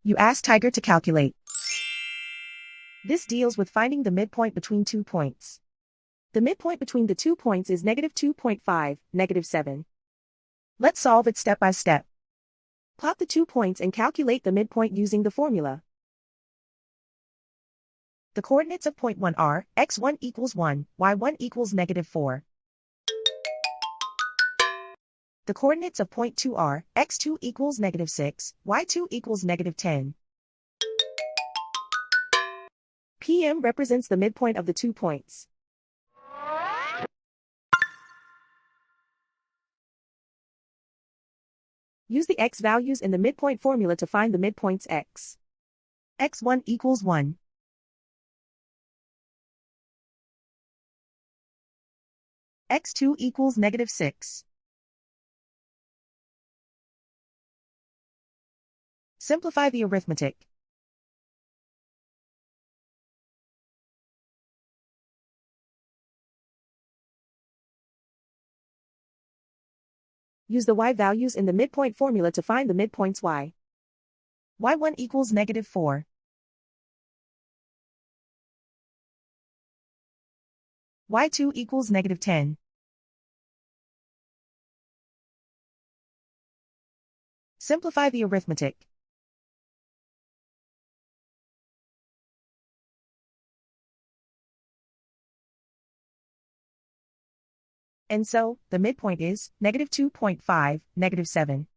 You ask Tiger to calculate. This deals with finding the midpoint between 2 points. The midpoint between the 2 points is -2.5, -7. Let's solve it step by step. Plot the 2 points and calculate the midpoint using the formula. The coordinates of point 1 are x1 equals 1, y1 equals -4. The coordinates of point 2 are x2 equals -6, y2 equals -10. PM represents the midpoint of the 2 points. Use the x values in the midpoint formula to find the midpoints x. x1 equals 1. x2 equals -6. Simplify the arithmetic. Use the y values in the midpoint formula to find the midpoints y. y1 equals -4. y2 equals -10. Simplify the arithmetic. And so, the midpoint is -2.5, -7.